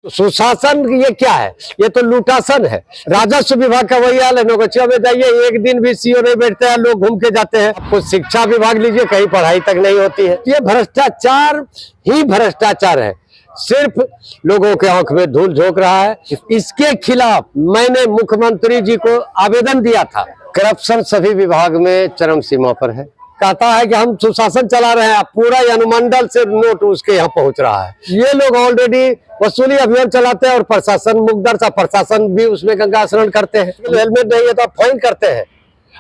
सुशासन ये क्या है? ये तो लूटासन है। राजस्व विभाग का वही हाल है। नौकचिया में जाइए, एक दिन भी सीओ नहीं बैठते हैं, लोग घूम के जाते हैं। आपको शिक्षा विभाग लीजिए, कहीं पढ़ाई तक नहीं होती है। ये भ्रष्टाचार ही भ्रष्टाचार है, सिर्फ लोगों के आंख में धूल झोंक रहा है। इसके खिलाफ मैंने मुख्यमंत्री जी को आवेदन दिया था। करप्शन सभी विभाग में चरम सीमा पर है। कहता है कि हम सुशासन चला रहे हैं, पूरा अनुमंडल से नोट उसके यहाँ पहुंच रहा है। ये लोग ऑलरेडी वसूली अभियान चलाते हैं और प्रशासन मुकदर सा प्रशासन भी उसमें गंगा स्नान करते हैं। हेलमेट नहीं है तो फाइन करते हैं।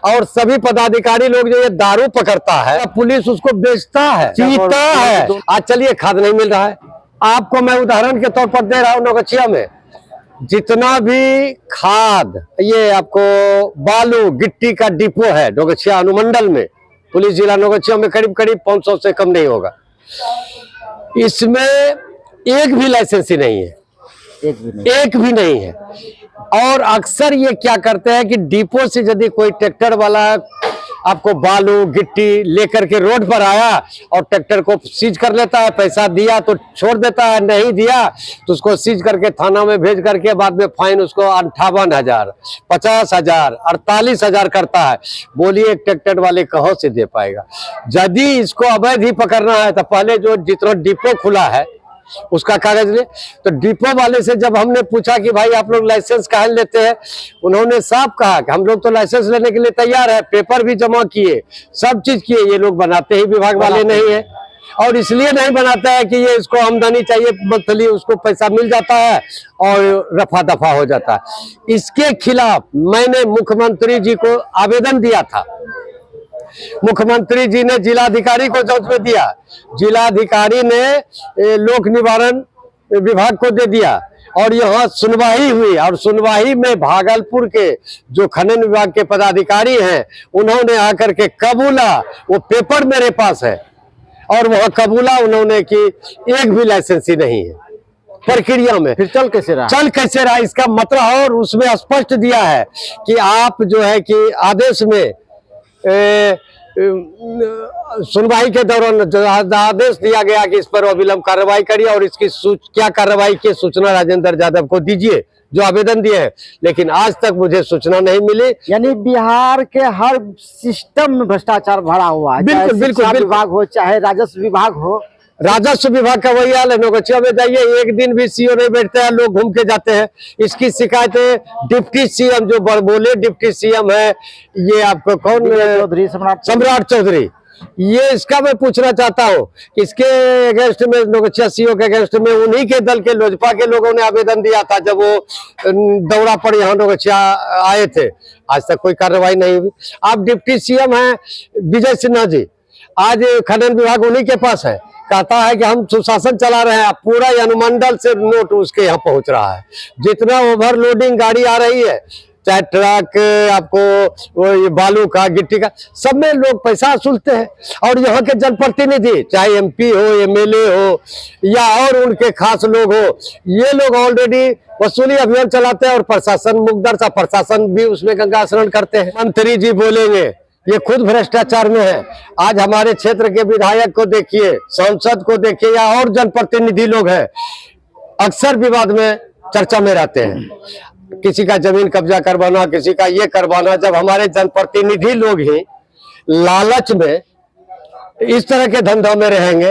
और सभी पदाधिकारी लोग जो ये दारू पकड़ता है, पुलिस उसको बेचता है, पीता है। आज चलिए, खाद नहीं मिल रहा है। आपको मैं उदाहरण के तौर पर दे रहा हूँ। नौकचिया में जितना भी खाद, ये आपको बालू गिट्टी का डिपो है नौकचिया अनुमंडल में, पुलिस जिला नौकचिया में करीब 500 से कम नहीं होगा। इसमें एक भी लाइसेंस ही नहीं है, एक भी नहीं है। और अक्सर ये क्या करते हैं कि डिपो से यदि कोई ट्रैक्टर वाला आपको बालू गिट्टी लेकर के रोड पर आया और ट्रैक्टर को सीज कर लेता है, पैसा दिया तो छोड़ देता है, नहीं दिया तो उसको सीज करके थाना में भेज करके बाद में फाइन उसको 58,000, 50,000, 48,000 करता है। बोलिए एक ट्रैक्टर वाले कहाँ से दे पाएगा? यदि इसको अवैध ही पकड़ना है तो पहले जो जितना डिपो खुला है उसका कागज ले। तो डिपो वाले से जब हमने पूछा कि भाई आप लोग लाइसेंस कहाँ लेते हैं, उन्होंने साफ कहा कि हम लोग तो लाइसेंस लेने के लिए तैयार है, पेपर भी जमा किए, सब चीज किए। ये लोग बनाते ही विभाग वाले नहीं है, और इसलिए नहीं बनाता है कि ये इसको आमदनी चाहिए मंथली, उसको पैसा मिल जाता है और रफा दफा हो जाता है। इसके खिलाफ मैंने मुख्यमंत्री जी को आवेदन दिया था। मुख्यमंत्री जी ने जिलाधिकारी को जांच में दिया, जिलाधिकारी ने लोक निवारण विभाग को दे दिया और यहाँ सुनवाई हुई। और सुनवाई में भागलपुर के जो खनन विभाग के पदाधिकारी हैं, उन्होंने आकर के कबूला, वो पेपर मेरे पास है, और वह कबूला उन्होंने कि एक भी लाइसेंस ही नहीं है प्रक्रिया में। फिर चल कैसे रहा? इसका मतलब, और उसमें स्पष्ट दिया है कि आप जो है कि आदेश में सुनवाई के दौरान आदेश दिया गया कि इस पर अविलंब कार्रवाई करिए और इसकी क्या कार्रवाई की सूचना राजेंद्र यादव को दीजिए जो आवेदन दिए हैं। लेकिन आज तक मुझे सूचना नहीं मिली। यानी बिहार के हर सिस्टम में भ्रष्टाचार भरा हुआ है। बिल्कुल बिल्कुल विभाग हो चाहे राजस्व विभाग हो। राजस्व विभाग का वही हाल है। नौकचिया में जाइए, एक दिन भी सीओ नहीं बैठते हैं, लोग घूम के जाते हैं। इसकी शिकायतें डिप्टी सीएम जो बोले, डिप्टी सीएम है ये आपको कौन, चौधरी, सम्राट चौधरी, ये इसका मैं पूछना चाहता हूँ कि इसके अगेंस्ट में, नौकचिया सीओ के अगेंस्ट में उन्हीं के दल के लोजपा के लोगों ने आवेदन दिया था जब वो दौरा पर यहाँ नौकचिया आए थे। आज तक कोई कार्रवाई नहीं हुई। आप डिप्टी सीएम हैं विजय सिन्हा जी, आज खनन विभाग उन्हीं के पास है। कहता है कि हम सुशासन चला रहे हैं, पूरा अनुमंडल से नोट उसके यहाँ पहुंच रहा है। जितना ओवरलोडिंग गाड़ी आ रही है, चाहे ट्रक, आपको वो ये बालू का गिट्टी का, सब में लोग पैसा वसूलते हैं। और यहाँ के जनप्रतिनिधि, चाहे एमपी हो, एमएलए हो या और उनके खास लोग हो, ये लोग ऑलरेडी वसूली अभियान चलाते हैं और प्रशासन मुकदर सा प्रशासन भी उसमें गंगा स्नान करते हैं। मंत्री जी बोलेंगे ये खुद भ्रष्टाचार में है। आज हमारे क्षेत्र के विधायक को देखिए, सांसद को देखिए या और जनप्रतिनिधि लोग हैं, अक्सर विवाद में चर्चा में रहते हैं। किसी का जमीन कब्जा करवाना, किसी का ये करवाना। जब हमारे जनप्रतिनिधि लोग ही लालच में इस तरह के धंधों में रहेंगे।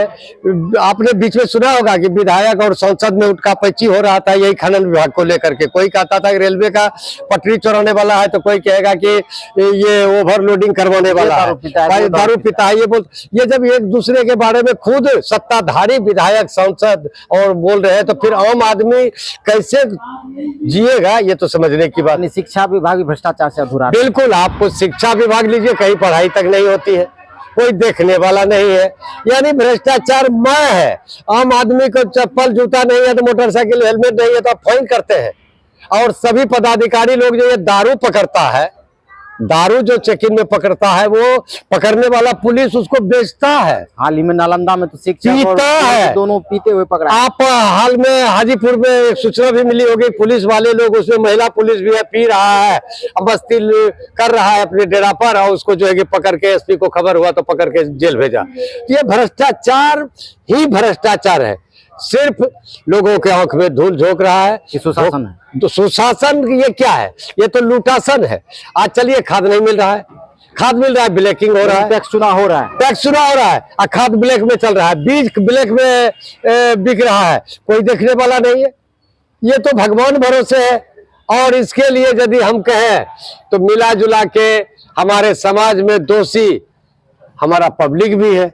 आपने बीच में सुना होगा कि विधायक और संसद में उठका-पैची हो रहा था यही खनन विभाग को लेकर के। कोई कहता था कि रेलवे का पटरी चौराने वाला है, तो कोई कहेगा कि ये ओवरलोडिंग करवाने वाला है, दारू पीता है। ये जब एक दूसरे के बारे में खुद सत्ताधारी विधायक, सांसद और बोल रहे हैं, तो फिर आम आदमी कैसे जिएगा? ये तो समझने की बात। शिक्षा विभाग भी भ्रष्टाचार से अधूरा। बिल्कुल, आपको शिक्षा विभाग लीजिए, कहीं पढ़ाई तक नहीं होती है, कोई देखने वाला नहीं है। यानी भ्रष्टाचार मय है। आम आदमी को चप्पल जूता नहीं है तो मोटरसाइकिल हेलमेट नहीं है तो आप फाइन करते हैं। और सभी पदाधिकारी लोग जो ये दारू पकड़ता है, दारू जो चेकिंग में पकड़ता है, वो पकड़ने वाला पुलिस उसको बेचता है। हाल ही में नालंदा में तो शिक्षक पीता है, दोनों पीते हुए पकड़ा। आप हाल में हाजीपुर में एक सूचना भी मिली होगी, पुलिस वाले लोग, उसमें महिला पुलिस भी है, पी रहा है, मस्ती कर रहा है अपने डेरा पर, और उसको जो है कि पकड़ के एसपी को खबर हुआ तो पकड़ के जेल भेजा। ये भ्रष्टाचार ही भ्रष्टाचार है, सिर्फ लोगों के आंख में धूल झोंक रहा है। ये सुशासन है। तो सुशासन ये क्या है? ये तो लूटासन है। आज चलिए खाद नहीं मिल रहा है, खाद मिल रहा है, ब्लैकिंग हो रहा है, टैक्स चुनाव हो रहा है, टैक्स चुनाव हो रहा है और खाद ब्लैक में चल रहा है, बीज ब्लैक में बिक रहा है, कोई देखने वाला नहीं है। ये तो भगवान भरोसे है। और इसके लिए यदि हम कहें तो मिला जुला के हमारे समाज में दोषी हमारा पब्लिक भी है।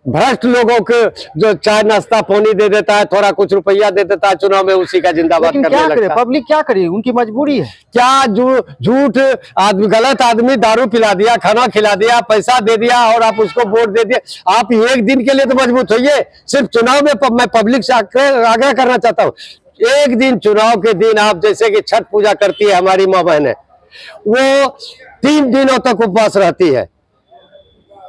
भ्रष्ट लोगों को जो चाय नाश्ता पानी दे देता है, थोड़ा कुछ रुपया दे देता है, चुनाव में उसी का जिंदाबाद लेकिन करने क्या करे लगता है। पब्लिक, क्या करे, उनकी मजबूरी है। क्या झूठ आदमी, गलत आदमी दारू पिला दिया, खाना खिला दिया, पैसा दे दिया और आप उसको वोट दे दिया। आप एक दिन के लिए तो मजबूत होइए। सिर्फ चुनाव में मैं पब्लिक से आग्रह करना चाहता हूँ, एक दिन चुनाव के दिन आप जैसे कि छठ पूजा करती है हमारी माँ बहनें, वो 3 दिनों तक उपवास रहती है,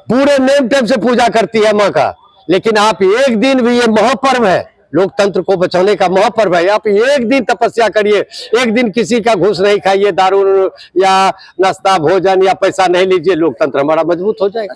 पूरे नेम टेम से पूजा करती है माँ का। लेकिन आप एक दिन भी, ये महापर्व है, लोकतंत्र को बचाने का महापर्व है, आप एक दिन तपस्या करिए, एक दिन किसी का घूस नहीं खाइए, दारू या नाश्ता भोजन या पैसा नहीं लीजिए, लोकतंत्र हमारा मजबूत हो जाएगा।